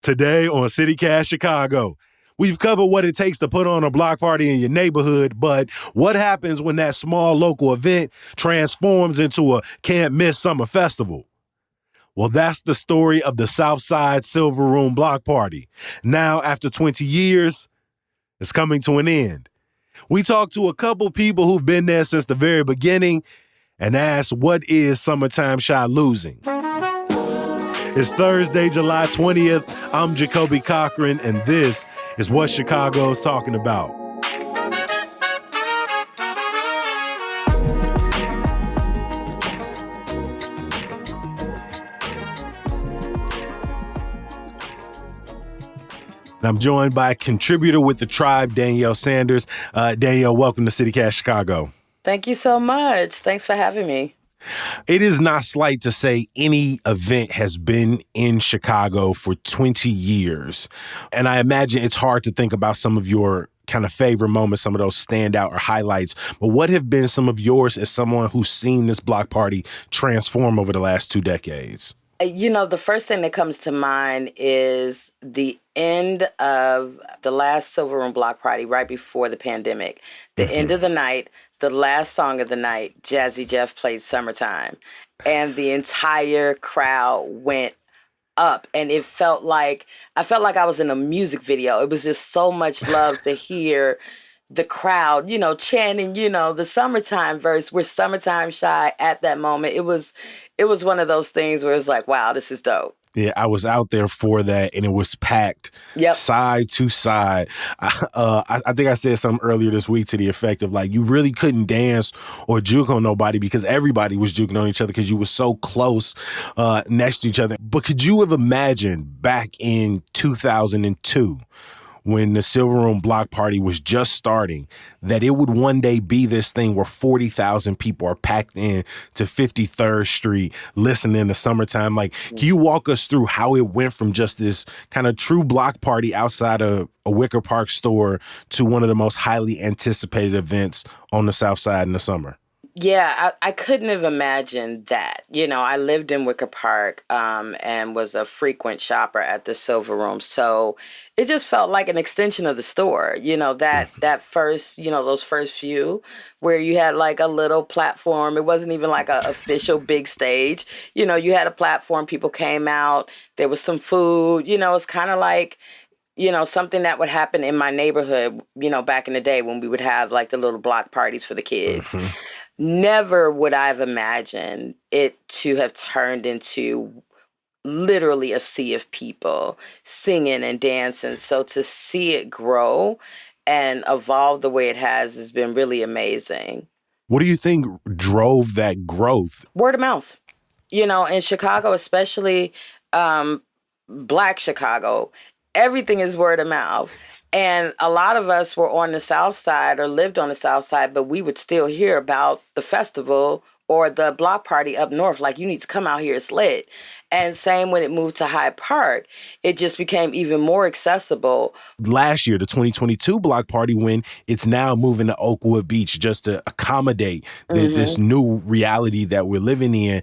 Today on CityCast Chicago, we've covered what it takes to put on a block party in your neighborhood, but what happens when that small local event transforms into a can't miss summer festival? Well, that's the story of the Southside Silver Room Block Party. Now, after 20 years, it's coming to an end. We talked to a couple people who've been there since the very beginning and asked, what is Summertime Shy losing? It's Thursday, July 20th. I'm Jacoby Cochran, and this is what Chicago's talking about. And I'm joined by a contributor with the Tribe, Danielle Sanders. Danielle, welcome to CityCast Chicago. Thank you so much. Thanks for having me. It is not slight to say any event has been in Chicago for 20 years. And I imagine it's hard to think about some of your kind of favorite moments, some of those standout or highlights. But what have been some of yours as someone who's seen this block party transform over the last 2 decades? You know, the first thing that comes to mind is the end of the last Silver Room Block Party right before the pandemic. The end of the night, the last song of the night, Jazzy Jeff played Summertime. And the entire crowd went up. And I felt like I was in a music video. It was just so much love to hear the crowd, chanting, the summertime verse. We're summertime shy at that moment. It was one of those things where it's like, wow, this is dope. Yeah, I was out there for that, and it was packed side to side. I think I said something earlier this week to the effect of, like, you really couldn't dance or juke on nobody because everybody was juking on each other because you were so close next to each other. But could you have imagined back in 2002, when the Silver Room Block Party was just starting, that it would one day be this thing where 40,000 people are packed in to 53rd Street listening to Summertime? Like, can you walk us through how it went from just this kind of true block party outside of a Wicker Park store to one of the most highly anticipated events on the South Side in the summer? Yeah, I couldn't have imagined that. I lived in Wicker Park and was a frequent shopper at the Silver Room. So it just felt like an extension of the store, that first, those first few where you had like a little platform. It wasn't even like an official big stage. You had a platform, people came out, there was some food, it's kind of like, something that would happen in my neighborhood, back in the day when we would have like the little block parties for the kids. Mm-hmm. Never would I have imagined it to have turned into literally a sea of people singing and dancing. So to see it grow and evolve the way it has been really amazing. What do you think drove that growth? Word of mouth. In Chicago, especially Black Chicago, everything is word of mouth. And a lot of us were on the South Side or lived on the South Side, but we would still hear about the festival or the block party up north. Like, you need to come out here, it's lit. And same when it moved to Hyde Park, it just became even more accessible. Last year, the 2022 block party, when it's now moving to Oakwood Beach just to accommodate this new reality that we're living in.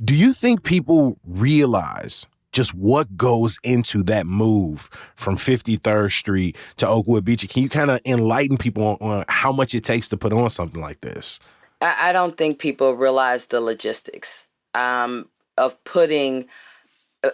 Do you think people realize just what goes into that move from 53rd Street to Oakwood Beach? Can you kind of enlighten people on how much it takes to put on something like this? I don't think people realize the logistics of putting,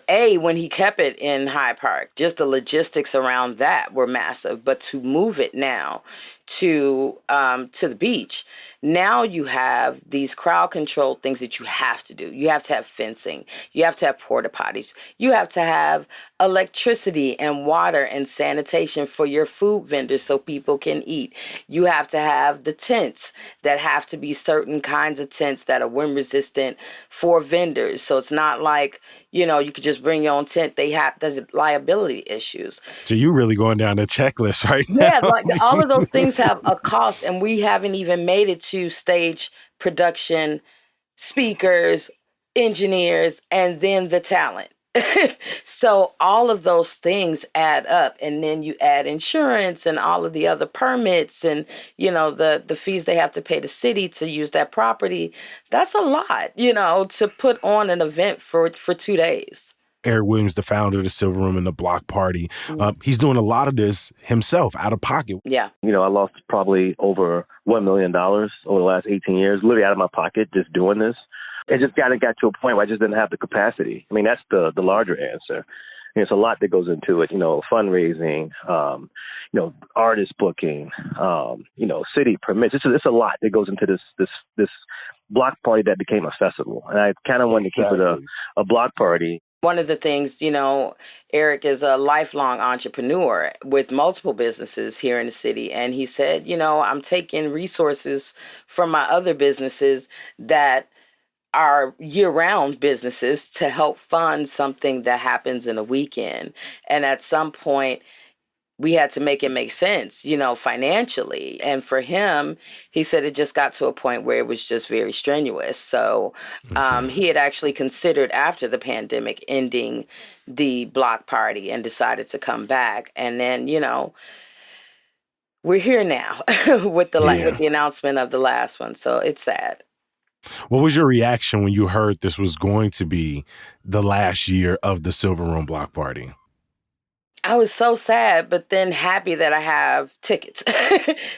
when he kept it in Hyde Park, just the logistics around that were massive. But to move it now to the beach, now you have these crowd control things that you have to do. You have to have fencing. You have to have porta potties. You have to have electricity and water and sanitation for your food vendors so people can eat. You have to have the tents that have to be certain kinds of tents that are wind resistant for vendors. So it's not like, you could just bring your own tent. There's liability issues. So you really going down the checklist right now. Yeah, like all of those things have a cost, and we haven't even made it to stage production, speakers, engineers, and then the talent. So all of those things add up, and then you add insurance and all of the other permits and, the fees they have to pay the city to use that property. That's a lot, to put on an event for 2 days. Eric Williams, the founder of the Silver Room and the Block Party. He's doing a lot of this himself out of pocket. Yeah. I lost probably over $1 million over the last 18 years, literally out of my pocket, just doing this. It just got to a point where I just didn't have the capacity. I mean, that's the larger answer. It's a lot that goes into it, fundraising, artist booking, city permits. It's a lot that goes into this block party that became a festival. And I kind of wanted to keep it a block party. One of the things, Eric is a lifelong entrepreneur with multiple businesses here in the city. And he said, I'm taking resources from my other businesses that are year-round businesses to help fund something that happens in a weekend. And at some point, we had to make it make sense, financially. And for him, he said it just got to a point where it was just very strenuous. So he had actually considered after the pandemic ending the block party and decided to come back. And then, we're here now with the announcement of the last one. So it's sad. What was your reaction when you heard this was going to be the last year of the Silver Room Block Party? I was so sad, but then happy that I have tickets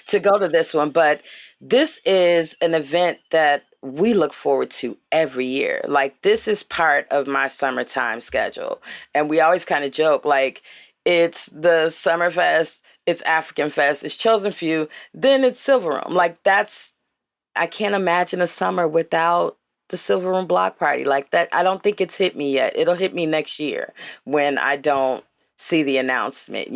to go to this one. But this is an event that we look forward to every year. Like, this is part of my summertime schedule. And we always kind of joke, like, it's the Summer Fest, it's African Fest, it's Chosen Few, then it's Silver Room. Like, I can't imagine a summer without the Silver Room Block Party. Like that, I don't think it's hit me yet. It'll hit me next year when I don't see the announcement,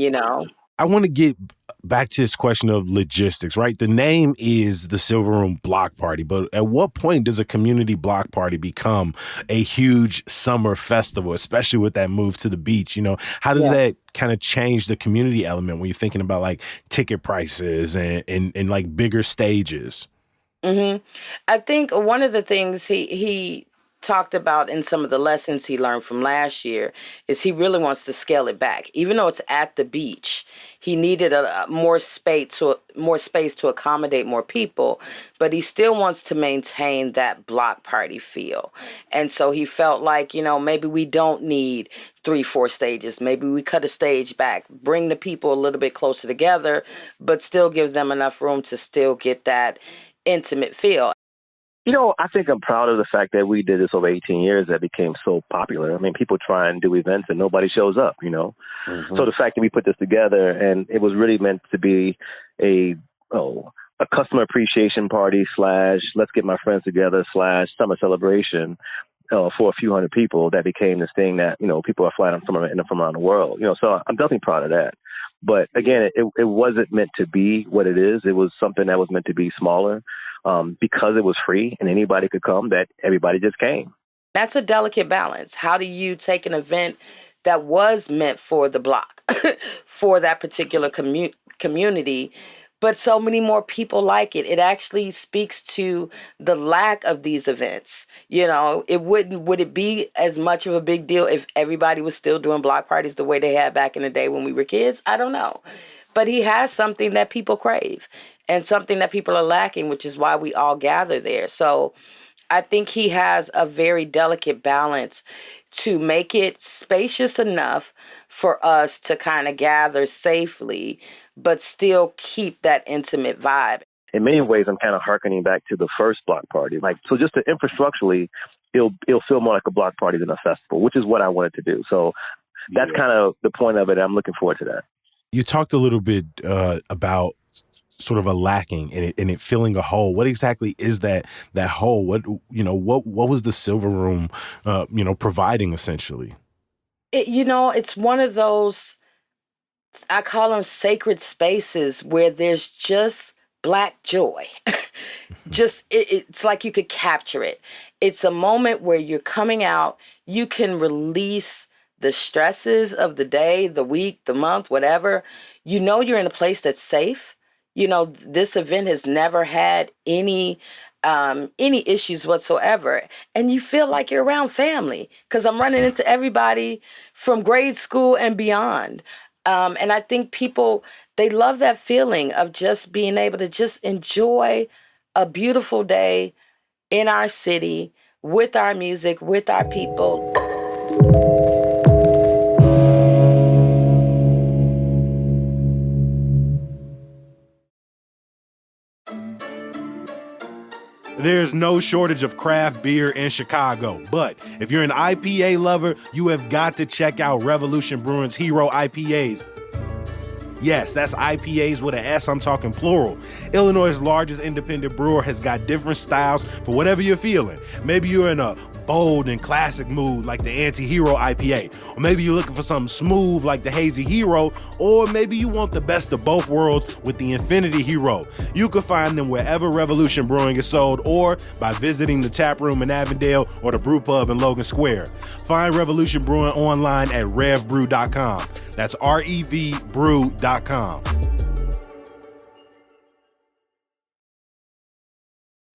I want to get back to this question of logistics, right? The name is the Silver Room Block Party, but at what point does a community block party become a huge summer festival, especially with that move to the beach? How does that kind of change the community element when you're thinking about like ticket prices and like bigger stages? I think one of the things he talked about in some of the lessons he learned from last year is he really wants to scale it back. Even though it's at the beach, he needed more space to accommodate more people, but he still wants to maintain that block party feel. And so he felt like, maybe we don't need 3-4 stages. Maybe we cut a stage back, bring the people a little bit closer together, but still give them enough room to still get that intimate feel. I think I'm proud of the fact that we did this over 18 years that became so popular. I mean, people try and do events and nobody shows up, So the fact that we put this together and it was really meant to be a customer appreciation party / let's get my friends together / summer celebration for a few hundred people, that became this thing that, people are flying from around the world. So I'm definitely proud of that. But again, it wasn't meant to be what it is. It was something that was meant to be smaller because it was free and anybody could come, that everybody just came. That's a delicate balance. How do you take an event that was meant for the block, for that particular community, but so many more people like it? It actually speaks to the lack of these events. Would it be as much of a big deal if everybody was still doing block parties the way they had back in the day when we were kids? I don't know. But he has something that people crave and something that people are lacking, which is why we all gather there. So I think he has a very delicate balance to make it spacious enough for us to kind of gather safely, but still keep that intimate vibe. In many ways, I'm kind of hearkening back to the first block party. So just infrastructurally, it'll feel more like a block party than a festival, which is what I wanted to do. So that's kind of the point of it. I'm looking forward to that. You talked a little bit about sort of a lacking and it filling a hole. What exactly is that hole? What was the Silver Room, providing essentially? It's one of those, I call them sacred spaces where there's just Black joy. It's like you could capture it. It's a moment where you're coming out, you can release the stresses of the day, the week, the month, whatever. You're in a place that's safe. This event has never had any issues whatsoever. And you feel like you're around family because I'm running into everybody from grade school and beyond. And I think people, they love that feeling of just being able to just enjoy a beautiful day in our city with our music, with our people. There's no shortage of craft beer in Chicago, but if you're an IPA lover, you have got to check out Revolution Brewing's Hero IPAs. Yes, that's IPAs with an S, I'm talking plural. Illinois' largest independent brewer has got different styles for whatever you're feeling. Maybe you're in a bold and classic mood like the Anti-Hero IPA, or maybe you're looking for something smooth like the Hazy Hero, or maybe you want the best of both worlds with the Infinity Hero. You can find them wherever Revolution Brewing is sold, or by visiting the tap room in Avondale or the brew pub in Logan Square. Find Revolution Brewing online at revbrew.com. That's revbrew.com.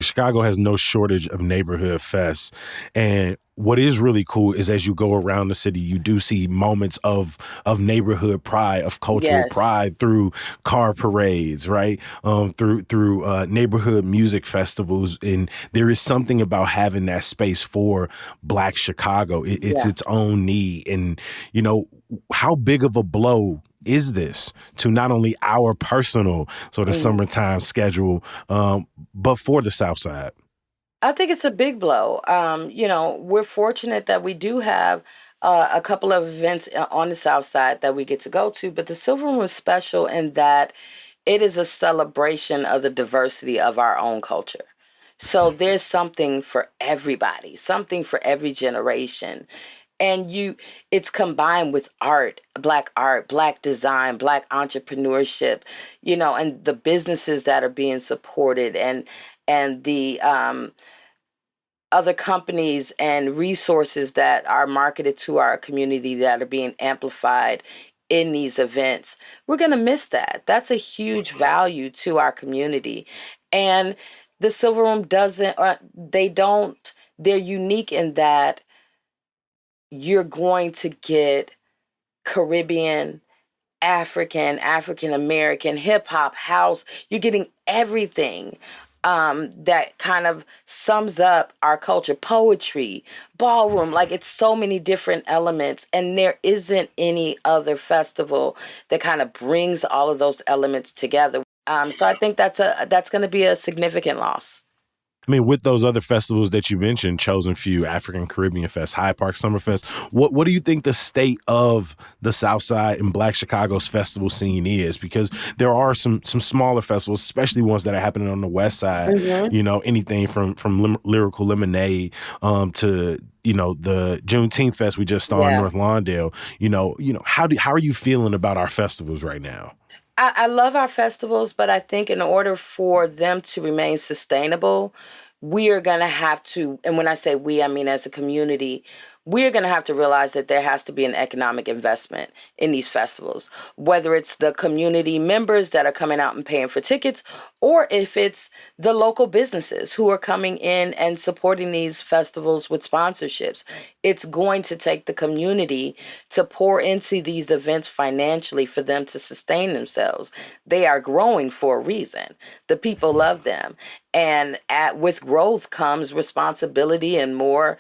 Chicago has no shortage of neighborhood fests. And what is really cool is as you go around the city, you do see moments of neighborhood pride, of cultural pride through car parades, right? Through neighborhood music festivals. And there is something about having that space for Black Chicago. It's its own need. And, you know, how big of a blow is this to not only our personal sort of summertime schedule, but for the South Side? I think it's a big blow. You know, we're fortunate that we do have a couple of events on the South Side that we get to go to, but the Silver Room is special in that it is a celebration of the diversity of our own culture. So there's something for everybody, something for every generation. And it's combined with art, Black design, Black entrepreneurship, you know, and the businesses that are being supported and the other companies and resources that are marketed to our community that are being amplified in these events. We're going to miss that. That's a huge value to our community. And the Silver Room they're unique in that you're going to get Caribbean, African American, hip hop, house. You're getting everything that kind of sums up our culture. Poetry, ballroom, like it's so many different elements. And there isn't any other festival that kind of brings all of those elements together. So I think that's going to be a significant loss. I mean, with those other festivals that you mentioned, Chosen Few, African Caribbean Fest, Hyde Park Summerfest, what do you think the state of the South Side and Black Chicago's festival scene is? Because there are some smaller festivals, especially ones that are happening on the West Side. You know, anything from Lyrical Lemonade to the Juneteenth Fest we just saw in North Lawndale. You know, how are you feeling about our festivals right now? I love our festivals, but I think in order for them to remain sustainable, we are going to have to, and when I say we, I mean as a community, we're going to have to realize that there has to be an economic investment in these festivals, whether it's the community members that are coming out and paying for tickets, or if it's the local businesses who are coming in and supporting these festivals with sponsorships. It's going to take the community to pour into these events financially for them to sustain themselves. They are growing for a reason. The people love them. And with growth comes responsibility and more,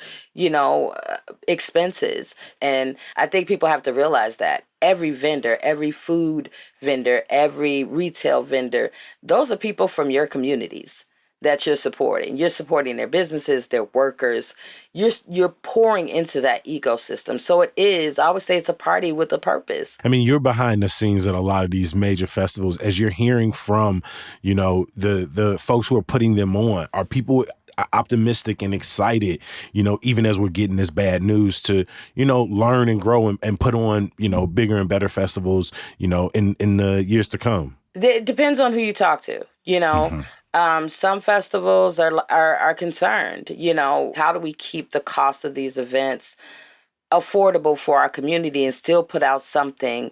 expenses. And I think people have to realize that every vendor, every food vendor, every retail vendor, those are people from your communities that you're supporting. You're supporting their businesses, their workers. You're pouring into that ecosystem. So I would say it's a party with a purpose. I mean, you're behind the scenes at a lot of these major festivals. As you're hearing from, the folks who are putting them on, are people optimistic and excited, even as we're getting this bad news to, learn and grow and put on, bigger and better festivals, in the years to come? It depends on who you talk to, Some festivals are concerned, how do we keep the cost of these events affordable for our community and still put out something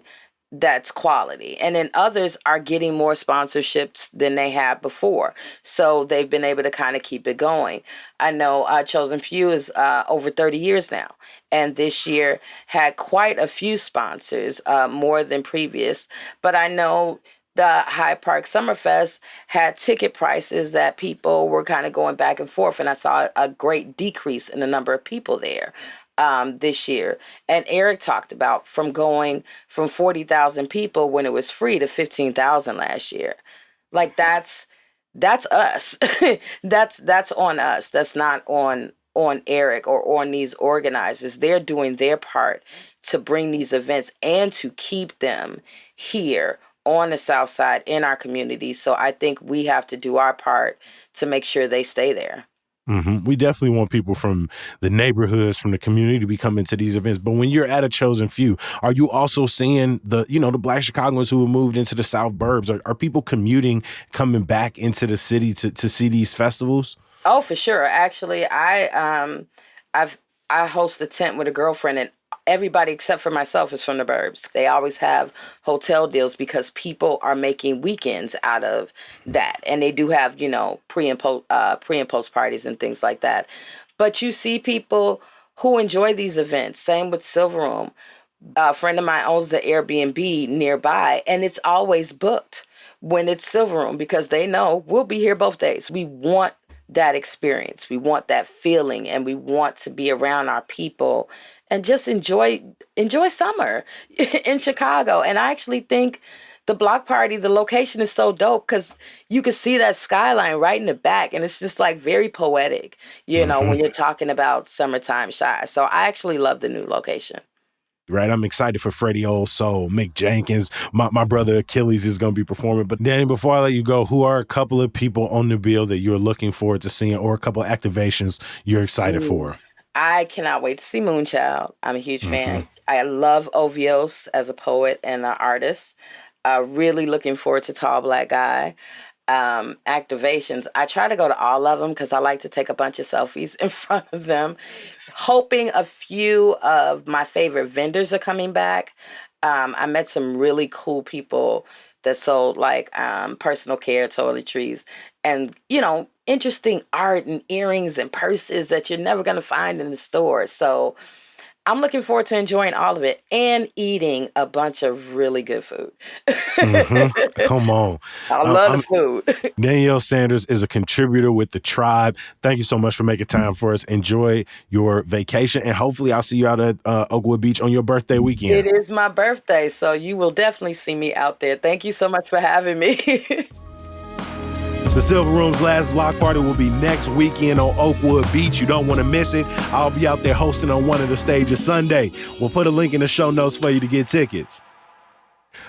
that's quality. And then others are getting more sponsorships than they had before. So they've been able to kind of keep it going. I know Chosen Few is over 30 years now. And this year had quite a few sponsors, more than previous. But I know the Hyde Park Summerfest had ticket prices that people were kind of going back and forth. And I saw a great decrease in the number of people there this year. And Eric talked about from going from 40,000 people when it was free to 15,000 last year. Like that's that's us. That's on us. That's not on Eric or on these organizers. They're doing their part to bring these events and to keep them here on the South Side in our communities. So I think we have to do our part to make sure they stay there. Mm-hmm. We definitely want people from the neighborhoods, from the community to be coming to these events. But when you're at a chosen few, are you also seeing the Black Chicagoans who have moved into the South Burbs? Are people commuting, coming back into the city to see these festivals? Oh, for sure. Actually, I host a tent with a girlfriend, and everybody except for myself is from the burbs. They always have hotel deals because people are making weekends out of that. And they do have, pre and post parties and things like that. But you see people who enjoy these events. Same with Silver Room. A friend of mine owns an Airbnb nearby, and it's always booked when it's Silver Room because they know we'll be here both days. We want that experience. We want that feeling, and we want to be around our people and just enjoy summer in Chicago. And I actually think the block party, the location is so dope because you can see that skyline right in the back, and it's just like very poetic, when you're talking about summertime Chi. So I actually love the new location. Right, I'm excited for Freddie Old Soul, Mick Jenkins. My brother Achilles is going to be performing. But Danny, before I let you go, who are a couple of people on the bill that you're looking forward to seeing, or a couple of activations you're excited for? I cannot wait to see Moonchild. I'm a huge fan. I love Ovios as a poet and an artist. Really looking forward to Tall Black Guy. Activations, I try to go to all of them because I like to take a bunch of selfies in front of them. Hoping a few of my favorite vendors are coming back. I met some really cool people that sold personal care, toiletries, and interesting art and earrings and purses that you're never going to find in the store. So I'm looking forward to enjoying all of it and eating a bunch of really good food. Come on. I love the food. Danielle Sanders is a contributor with The Tribe. Thank you so much for making time for us. Enjoy your vacation, and hopefully I'll see you out at Oakwood Beach on your birthday weekend. It is my birthday, so you will definitely see me out there. Thank you so much for having me. The Silver Room's last block party will be next weekend on Oakwood Beach. You don't want to miss it. I'll be out there hosting on one of the stages Sunday. We'll put a link in the show notes for you to get tickets.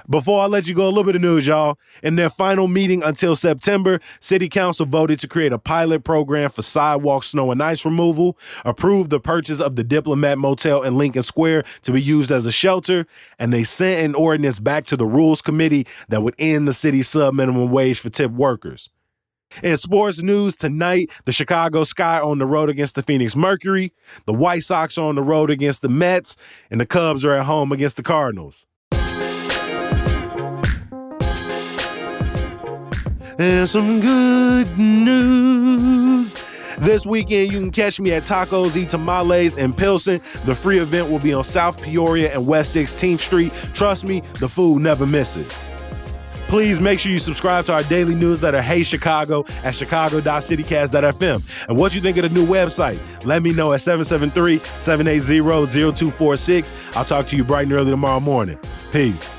Before I let you go, a little bit of news, y'all. In their final meeting until September, City Council voted to create a pilot program for sidewalk snow and ice removal, approved the purchase of the Diplomat Motel in Lincoln Square to be used as a shelter, and they sent an ordinance back to the Rules Committee that would end the city's sub-minimum wage for tip workers. In sports news tonight, the Chicago Sky are on the road against the Phoenix Mercury, the White Sox are on the road against the Mets, and the Cubs are at home against the Cardinals. And some good news. This weekend, you can catch me at Tacos y Tamales in Pilsen. The free event will be on South Peoria and West 16th Street. Trust me, the food never misses. Please make sure you subscribe to our daily newsletter, Hey Chicago, at chicago.citycast.fm. And what you think of the new website? Let me know at 773-780-0246. I'll talk to you bright and early tomorrow morning. Peace.